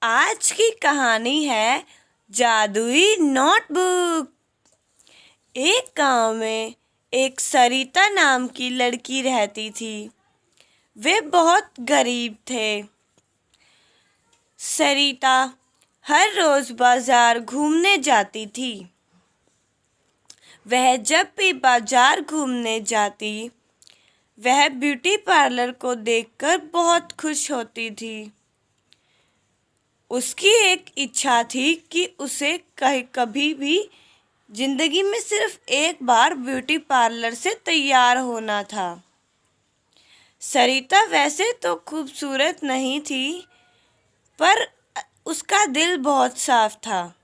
आज की कहानी है जादुई नोटबुक। एक गांव में एक सरिता नाम की लड़की रहती थी। वे बहुत गरीब थे। सरिता हर रोज बाजार घूमने जाती थी। वह जब भी बाजार घूमने जाती, वह ब्यूटी पार्लर को देखकर बहुत खुश होती थी। उसकी एक इच्छा थी कि उसे कभी भी जिंदगी में सिर्फ एक बार ब्यूटी पार्लर से तैयार होना था। सरिता वैसे तो खूबसूरत नहीं थी, पर उसका दिल बहुत साफ था।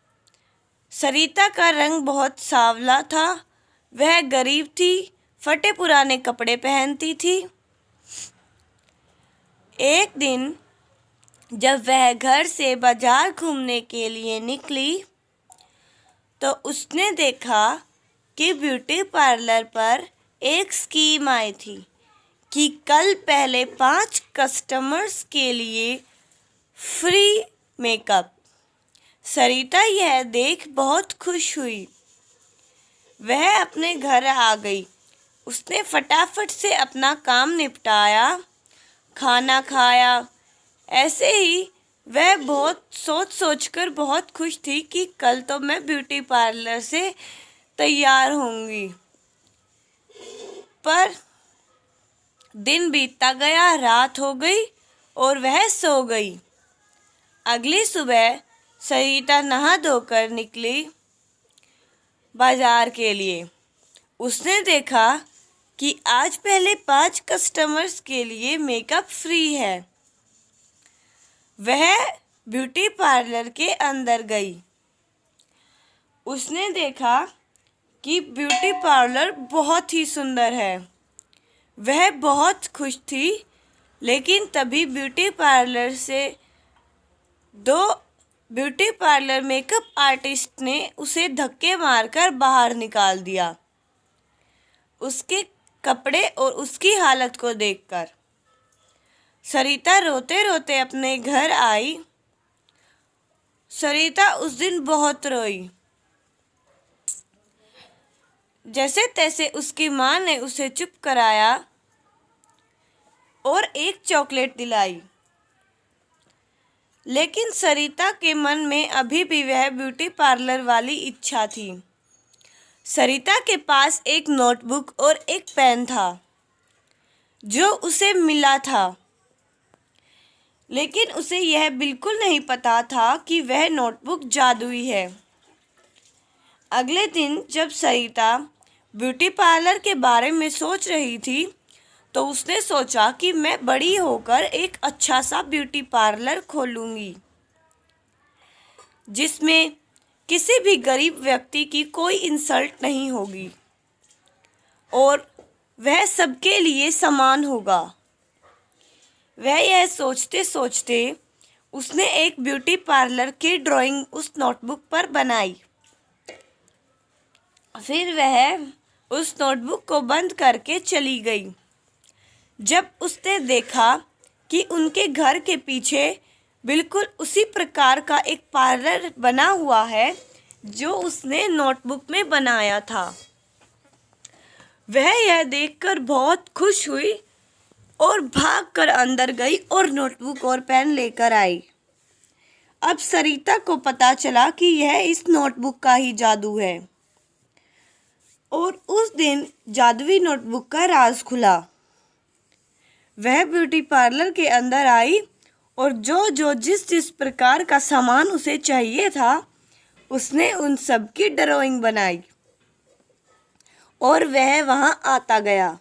सरिता का रंग बहुत सांवला था। वह गरीब थी, फटे पुराने कपड़े पहनती थी। एक दिन जब वह घर से बाजार घूमने के लिए निकली, तो उसने देखा कि ब्यूटी पार्लर पर एक स्कीम आई थी कि कल पहले 5 कस्टमर्स के लिए फ्री मेकअप। सरिता यह देख बहुत खुश हुई। वह अपने घर आ गई। उसने फटाफट से अपना काम निपटाया, खाना खाया। ऐसे ही वह बहुत सोचकर बहुत खुश थी कि कल तो मैं ब्यूटी पार्लर से तैयार होंगी। पर दिन बीतता गया, रात हो गई और वह सो गई। अगली सुबह सरिता नहा धोकर निकली बाजार के लिए। उसने देखा कि आज पहले 5 कस्टमर्स के लिए मेकअप फ्री है। वह ब्यूटी पार्लर के अंदर गई। उसने देखा कि ब्यूटी पार्लर बहुत ही सुंदर है। वह बहुत खुश थी, लेकिन तभी ब्यूटी पार्लर मेकअप आर्टिस्ट ने उसे धक्के मारकर बाहर निकाल दिया। उसके कपड़े और उसकी हालत को देखकर सरिता रोते रोते अपने घर आई। सरिता उस दिन बहुत रोई। जैसे तैसे उसकी माँ ने उसे चुप कराया और एक चॉकलेट दिलाई। लेकिन सरिता के मन में अभी भी वह ब्यूटी पार्लर वाली इच्छा थी। सरिता के पास एक नोटबुक और एक पेन था जो उसे मिला था, लेकिन उसे यह बिल्कुल नहीं पता था कि वह नोटबुक जादुई है। अगले दिन जब सरिता ब्यूटी पार्लर के बारे में सोच रही थी, तो उसने सोचा कि मैं बड़ी होकर एक अच्छा सा ब्यूटी पार्लर खोलूंगी, जिसमें किसी भी गरीब व्यक्ति की कोई इंसल्ट नहीं होगी और वह सबके लिए समान होगा। वह यह सोचते सोचते उसने एक ब्यूटी पार्लर की ड्राइंग उस नोटबुक पर बनाई। फिर वह उस नोटबुक को बंद करके चली गई। जब उसने देखा कि उनके घर के पीछे बिल्कुल उसी प्रकार का एक पार्लर बना हुआ है जो उसने नोटबुक में बनाया था, वह यह देखकर बहुत खुश हुई और भागकर अंदर गई और नोटबुक और पेन लेकर आई। अब सरिता को पता चला कि यह इस नोटबुक का ही जादू है और उस दिन जादुई नोटबुक का राज खुला। वह ब्यूटी पार्लर के अंदर आई और जिस प्रकार का सामान उसे चाहिए था, उसने उन सब की ड्राइंग बनाई और वह वहां आता गया।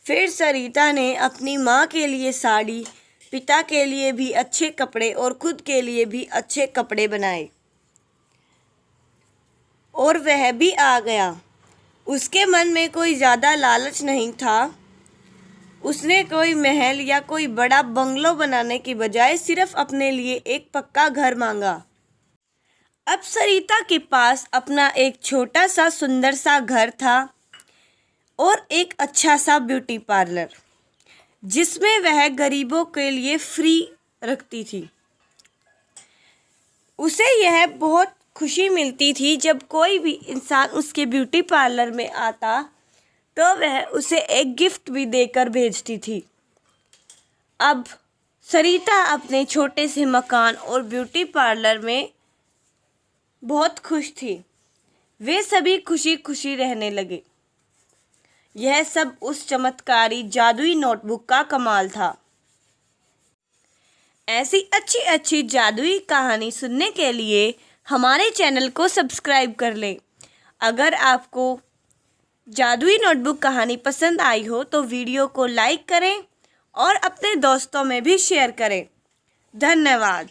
फिर सरिता ने अपनी माँ के लिए साड़ी, पिता के लिए भी अच्छे कपड़े और खुद के लिए भी अच्छे कपड़े बनाए और वह भी आ गया। उसके मन में कोई ज़्यादा लालच नहीं था। उसने कोई महल या कोई बड़ा बंगलो बनाने की बजाय सिर्फ अपने लिए एक पक्का घर मांगा। अब सरिता के पास अपना एक छोटा सा सुंदर सा घर था और एक अच्छा सा ब्यूटी पार्लर, जिसमें वह गरीबों के लिए फ्री रखती थी। उसे यह बहुत खुशी मिलती थी जब कोई भी इंसान उसके ब्यूटी पार्लर में आता तो वह उसे एक गिफ्ट भी देकर भेजती थी। अब सरिता अपने छोटे से मकान और ब्यूटी पार्लर में बहुत खुश थी। वे सभी खुशी खुशी रहने लगे। यह सब उस चमत्कारी जादुई नोटबुक का कमाल था। ऐसी अच्छी अच्छी जादुई कहानी सुनने के लिए हमारे चैनल को सब्सक्राइब कर लें। अगर आपको जादुई नोटबुक कहानी पसंद आई हो तो वीडियो को लाइक करें और अपने दोस्तों में भी शेयर करें। धन्यवाद।